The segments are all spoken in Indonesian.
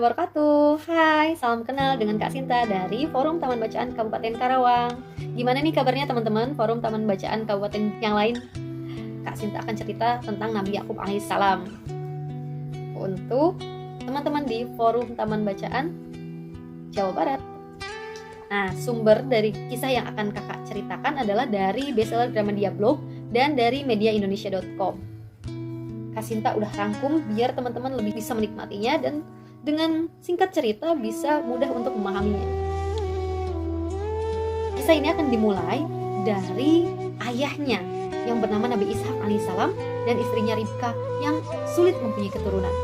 wabarakatuh. Hai, salam kenal dengan Kak Sinta dari Forum Taman Bacaan Kabupaten Karawang. Gimana nih kabarnya teman-teman Forum Taman Bacaan Kabupaten yang lain? Kak Sinta akan cerita tentang Nabi Yakub alaihissalam. Untuk teman-teman di Forum Taman Bacaan Jawa Barat. Nah, sumber dari kisah yang akan kakak ceritakan adalah dari bestseller Gramedia Blog dan dari mediaindonesia.com. Kak Sinta udah rangkum biar teman-teman lebih bisa menikmatinya dan dengan singkat cerita bisa mudah untuk memahaminya. Kisah ini akan dimulai dari ayahnya yang bernama Nabi Ishak alaihissalam dan istrinya Ribka yang sulit mempunyai keturunan.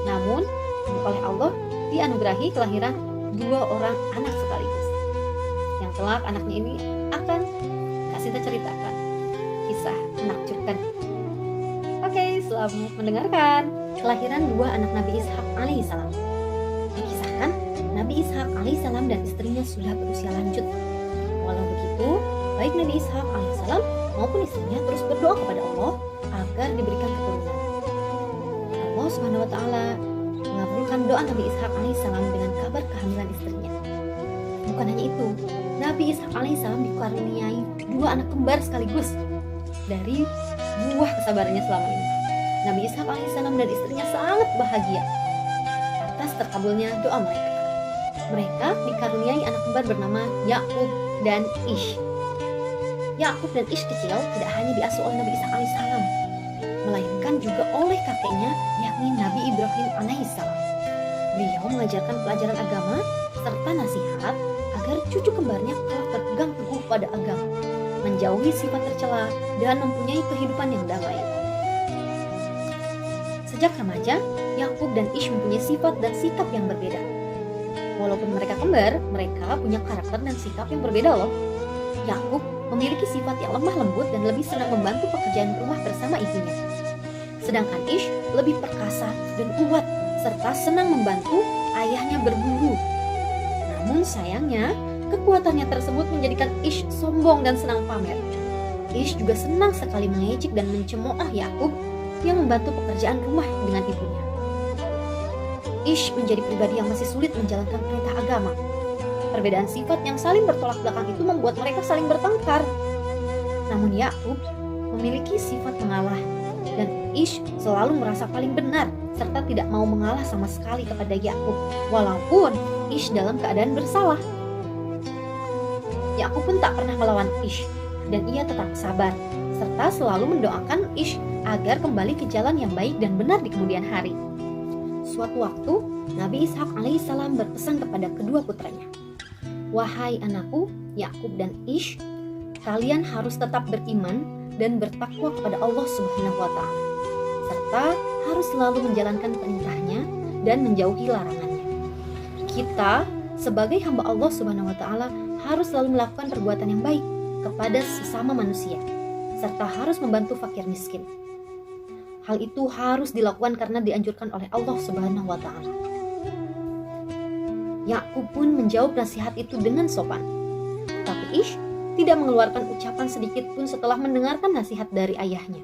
Namun, oleh Allah dianugerahi kelahiran 2 orang anak sekaligus. Yang kelak anaknya ini akan Kak Sinta ceritakan kisah menakjubkan. Oke, selamat mendengarkan. Kelahiran 2 anak Nabi Ishak alaihissalam. Dikisahkan Nabi Ishak alaihissalam dan istrinya sudah berusia lanjut. Walau begitu, baik Nabi Ishak alaihissalam maupun istrinya terus berdoa kepada Allah agar diberikan keturunan. Allah Subhanahu wa taala mengabulkan doa Nabi Ishak alaihissalam dengan kabar kehamilan istrinya. Bukan hanya itu, Nabi Ishak alaihissalam dikaruniai 2 anak kembar sekaligus. Dari buah kesabarannya selama ini, Nabi Ishak alaihissalam dan istrinya sangat bahagia atas terkabulnya doa mereka. Mereka dikaruniai anak kembar bernama Yakub dan Ish. Yakub dan Ish kecil tidak hanya diasuh oleh Nabi Ishak alaihissalam, melainkan juga oleh kakeknya, yakni Nabi Ibrahim alaihissalam. Beliau mengajarkan pelajaran agama serta nasihat agar cucu kembarnya telah berpegang teguh pada agama, menjauhi sifat tercela dan mempunyai kehidupan yang damai. Sejak remaja, Yakub dan Ish mempunyai sifat dan sikap yang berbeda. Walaupun mereka kembar, mereka punya karakter dan sikap yang berbeda loh. Yakub memiliki sifat yang lemah lembut dan lebih senang membantu pekerjaan rumah bersama ibunya. Sedangkan Ish lebih perkasa dan kuat serta senang membantu ayahnya berburu. Namun sayangnya, kekuatannya tersebut menjadikan Ish sombong dan senang pamer. Ish juga senang sekali mengejek dan mencemooh Yakub yang membantu pekerjaan rumah dengan ibunya. Ish menjadi pribadi yang masih sulit menjalankan perintah agama. Perbedaan sifat yang saling bertolak belakang itu membuat mereka saling bertengkar. Namun Yakub memiliki sifat mengalah dan Ish selalu merasa paling benar serta tidak mau mengalah sama sekali kepada Yakub walaupun Ish dalam keadaan bersalah. Yakub pun tak pernah melawan Ish dan ia tetap sabar serta selalu mendoakan Ish agar kembali ke jalan yang baik dan benar di kemudian hari. Suatu waktu, Nabi Ishak alaihissalam berpesan kepada kedua putranya, "Wahai anakku, Yakub dan Ish, kalian harus tetap beriman dan bertakwa kepada Allah Subhanahu wa taala, serta harus selalu menjalankan perintahnya dan menjauhi larangannya. Kita sebagai hamba Allah Subhanahu wa taala harus selalu melakukan perbuatan yang baik kepada sesama manusia, serta harus membantu fakir miskin. Hal itu harus dilakukan karena dianjurkan oleh Allah Subhanahu wa taala." Yakub pun menjawab nasihat itu dengan sopan. Tapi Ish tidak mengeluarkan ucapan sedikit pun setelah mendengarkan nasihat dari ayahnya.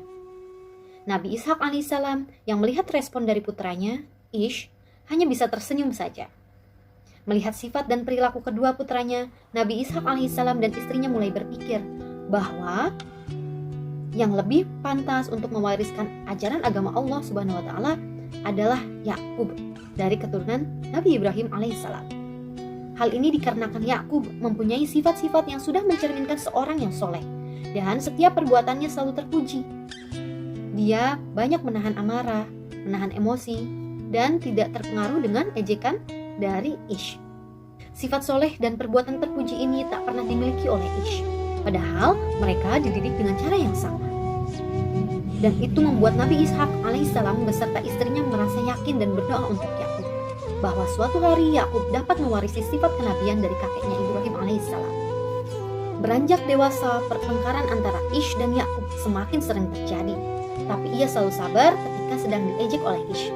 Nabi Ishak alaihissalam yang melihat respon dari putranya, Ish, hanya bisa tersenyum saja. Melihat sifat dan perilaku kedua putranya, Nabi Ishak alaihissalam dan istrinya mulai berpikir bahwa yang lebih pantas untuk mewariskan ajaran agama Allah Subhanahu wa taala adalah Yakub dari keturunan Nabi Ibrahim alaihissalam. Hal ini dikarenakan Yakub mempunyai sifat-sifat yang sudah mencerminkan seorang yang soleh dan setiap perbuatannya selalu terpuji. Dia banyak menahan amarah, menahan emosi, dan tidak terpengaruh dengan ejekan dari Ish. Sifat soleh dan perbuatan terpuji ini tak pernah dimiliki oleh Ish, padahal mereka dididik dengan cara yang sama. Dan itu membuat Nabi Ishak alaihissalam beserta istrinya merasa yakin dan berdoa untuk Yakub bahwa suatu hari Yakub dapat mewarisi sifat kenabian dari kakeknya Ibrahim alaihissalam. Beranjak dewasa, pertengkaran antara Ish dan Yakub semakin sering terjadi, tapi ia selalu sabar ketika sedang diejek oleh Ish.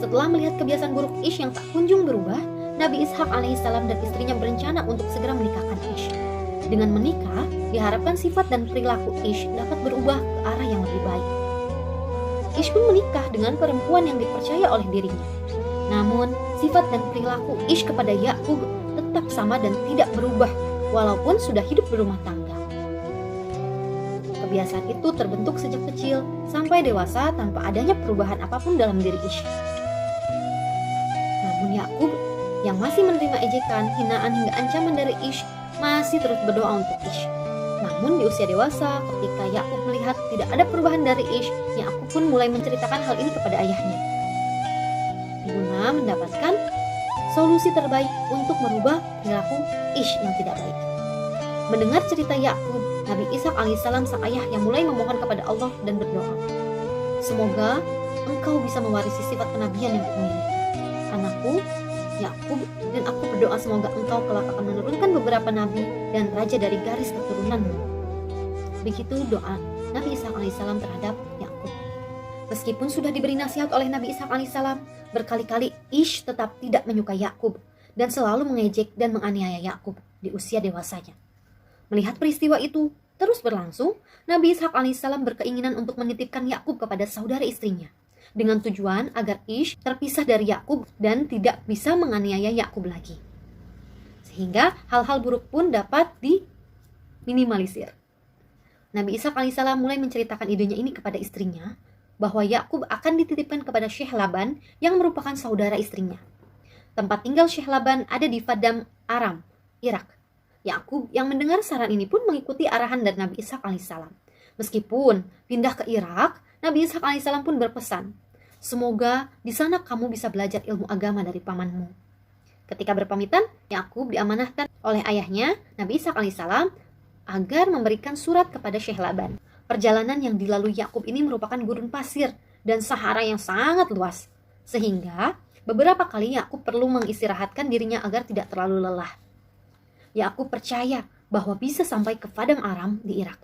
Setelah melihat kebiasaan buruk Ish yang tak kunjung berubah, Nabi Ishak alaihissalam dan istrinya berencana untuk segera menikahkan Ish. Dengan menikah, diharapkan sifat dan perilaku Ish dapat berubah ke arah yang lebih baik. Ish pun menikah dengan perempuan yang dipercaya oleh dirinya. Namun, sifat dan perilaku Ish kepada Yakub tetap sama dan tidak berubah walaupun sudah hidup berumah tangga. Kebiasaan itu terbentuk sejak kecil sampai dewasa tanpa adanya perubahan apapun dalam diri Ish. Namun Yakub yang masih menerima ejekan, hinaan hingga ancaman dari Ish masih terus berdoa untuk Ish. Namun di usia dewasa, ketika Yakub melihat tidak ada perubahan dari Ish, Yakub pun mulai menceritakan hal ini kepada ayahnya, guna mendapatkan solusi terbaik untuk merubah perilaku Ish yang tidak baik. Mendengar cerita Yakub, Nabi Ishak alaihissalam sang ayah yang mulai memohon kepada Allah dan berdoa, semoga engkau bisa mewarisi sifat kenabian yang kumiliki. Anakku, Yakub, dan aku berdoa semoga engkau kelak akan menurunkan beberapa nabi dan raja dari garis keturunanmu. Begitu doa Nabi Ishak alaihissalam terhadap Yakub. Meskipun sudah diberi nasihat oleh Nabi Ishak alaihissalam, berkali-kali Ish tetap tidak menyukai Yakub dan selalu mengejek dan menganiaya Yakub di usia dewasanya. Melihat peristiwa itu terus berlangsung, Nabi Ishak alaihissalam berkeinginan untuk menitipkan Yakub kepada saudara istrinya, dengan tujuan agar Ish terpisah dari Yakub dan tidak bisa menganiaya Yakub lagi. Sehingga hal-hal buruk pun dapat diminimalisir. Nabi Ishak alaihissalam mulai menceritakan idenya ini kepada istrinya, bahwa Yakub akan dititipkan kepada Syekh Laban yang merupakan saudara istrinya. Tempat tinggal Syekh Laban ada di Paddan Aram, Irak. Yakub yang mendengar saran ini pun mengikuti arahan dari Nabi Ishak alaihissalam. Meskipun pindah ke Irak, Nabi Ishak alaihissalam pun berpesan, semoga di sana kamu bisa belajar ilmu agama dari pamanmu. Ketika berpamitan, Yakub diamanahkan oleh ayahnya, Nabi Ishak alaihissalam, agar memberikan surat kepada Syekh Laban. Perjalanan yang dilalui Yakub ini merupakan gurun pasir dan Sahara yang sangat luas, sehingga beberapa kali Yakub perlu mengistirahatkan dirinya agar tidak terlalu lelah. Yakub percaya bahwa bisa sampai ke Paddan Aram di Irak.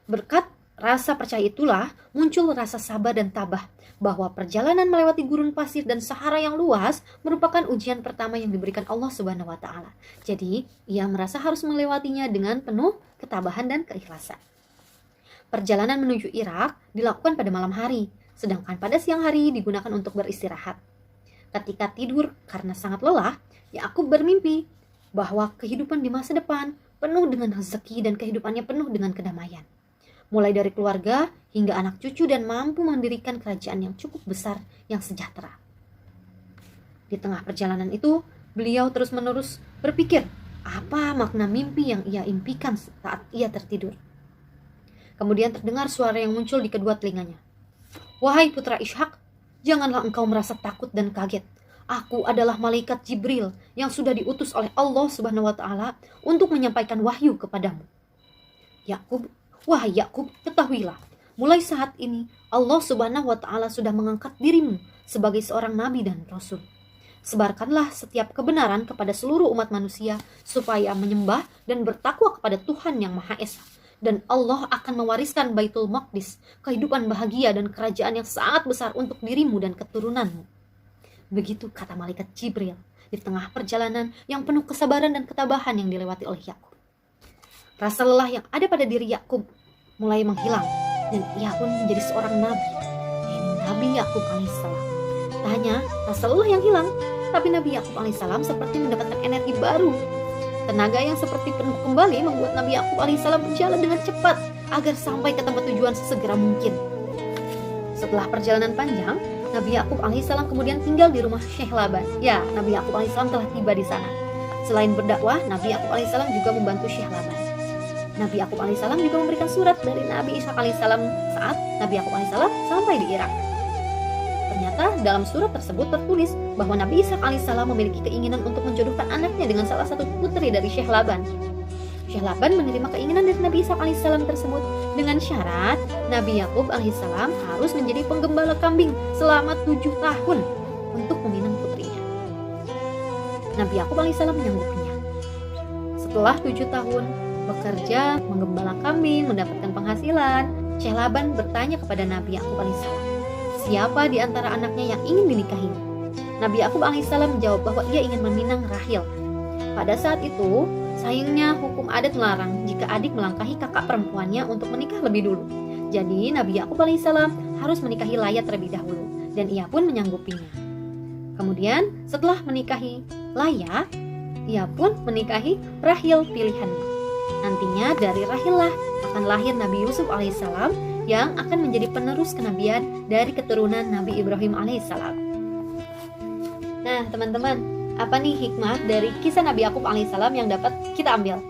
Berkat rasa percaya itulah muncul rasa sabar dan tabah bahwa perjalanan melewati gurun pasir dan Sahara yang luas merupakan ujian pertama yang diberikan Allah Subhanahu wa taala. Jadi, ia merasa harus melewatinya dengan penuh ketabahan dan keikhlasan. Perjalanan menuju Irak dilakukan pada malam hari, sedangkan pada siang hari digunakan untuk beristirahat. Ketika tidur karena sangat lelah, Yakub bermimpi bahwa kehidupan di masa depan penuh dengan rezeki dan kehidupannya penuh dengan kedamaian. Mulai dari keluarga hingga anak cucu dan mampu mendirikan kerajaan yang cukup besar yang sejahtera. Di tengah perjalanan itu, beliau terus-menerus berpikir apa makna mimpi yang ia impikan saat ia tertidur. Kemudian terdengar suara yang muncul di kedua telinganya. Wahai putra Ishak, janganlah engkau merasa takut dan kaget. Aku adalah malaikat Jibril yang sudah diutus oleh Allah Subhanahu wa taala untuk menyampaikan wahyu kepadamu. Yakub, wahai Yakub, ketahuilah, mulai saat ini Allah Subhanahu wa taala sudah mengangkat dirimu sebagai seorang nabi dan rasul. Sebarkanlah setiap kebenaran kepada seluruh umat manusia supaya menyembah dan bertakwa kepada Tuhan yang Maha Esa. Dan Allah akan mewariskan Baitul Maqdis, kehidupan bahagia dan kerajaan yang sangat besar untuk dirimu dan keturunanmu. Begitu kata malaikat Jibril di tengah perjalanan yang penuh kesabaran dan ketabahan yang dilewati oleh Yakub. Rasa lelah yang ada pada diri Yakub mulai menghilang dan ia pun menjadi seorang nabi, yaitu Nabi Yakub alaihissalam. Tak hanya rasa lelah yang hilang, tapi Nabi Yakub alaihissalam seperti mendapatkan energi baru. Tenaga yang seperti penuh kembali membuat Nabi Yakub alaihissalam berjalan dengan cepat agar sampai ke tempat tujuan sesegera mungkin. Setelah perjalanan panjang, Nabi Yakub alaihissalam kemudian tinggal di rumah Syekh Laban. Ya, Nabi Yakub alaihissalam telah tiba di sana. Selain berdakwah, Nabi Yakub alaihissalam juga membantu Syekh Laban. Nabi Yakub alaihissalam juga memberikan surat dari Nabi Ishak alaihissalam saat Nabi Yakub alaihissalam sampai di Irak. Ternyata dalam surat tersebut tertulis bahwa Nabi Ishak alaihissalam memiliki keinginan untuk menjodohkan anaknya dengan salah satu putri dari Syekh Laban. Syekh Laban menerima keinginan dari Nabi Ishak alaihissalam tersebut dengan syarat Nabi Yakub alaihissalam harus menjadi penggembala kambing selama 7 tahun untuk meminang putrinya. Nabi Yakub alaihissalam menyanggupinya. Setelah 7 tahun bekerja menggembala kambing, mendapatkan penghasilan, Syekh Laban bertanya kepada Nabi Yakub alaihissalam, siapa di antara anaknya yang ingin dinikahi? Nabi Yakub alaihissalam menjawab bahwa ia ingin meminang Rahil. Pada saat itu, sayangnya hukum adat melarang jika adik melangkahi kakak perempuannya untuk menikah lebih dulu. Jadi Nabi Yakub alaihissalam harus menikahi Layat terlebih dahulu, dan ia pun menyanggupinya. Kemudian setelah menikahi Layat, ia pun menikahi Rahil pilihannya. Nantinya dari Rahil lah akan lahir Nabi Yusuf alaihissalam yang akan menjadi penerus kenabian dari keturunan Nabi Ibrahim alaihissalam. Nah teman-teman, apa nih hikmah dari kisah Nabi Yakub alaihissalam yang dapat kita ambil?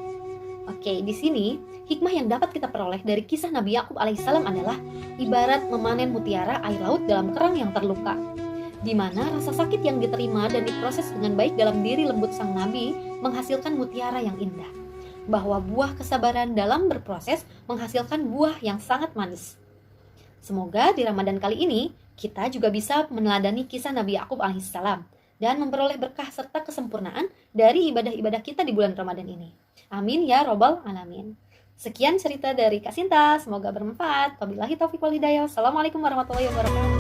Oke, di sini hikmah yang dapat kita peroleh dari kisah Nabi Yakub alaihissalam adalah ibarat memanen mutiara air laut dalam kerang yang terluka, di mana rasa sakit yang diterima dan diproses dengan baik dalam diri lembut sang Nabi menghasilkan mutiara yang indah. Bahwa buah kesabaran dalam berproses menghasilkan buah yang sangat manis. Semoga di Ramadan kali ini kita juga bisa meneladani kisah Nabi Yakub alaihissalam dan memperoleh berkah serta kesempurnaan dari ibadah-ibadah kita di bulan Ramadan ini. Amin ya robbal alamin. Sekian cerita dari Kak Sinta, semoga bermanfaat. Wabillahi taufiq wal hidayah. Assalamualaikum warahmatullahi wabarakatuh.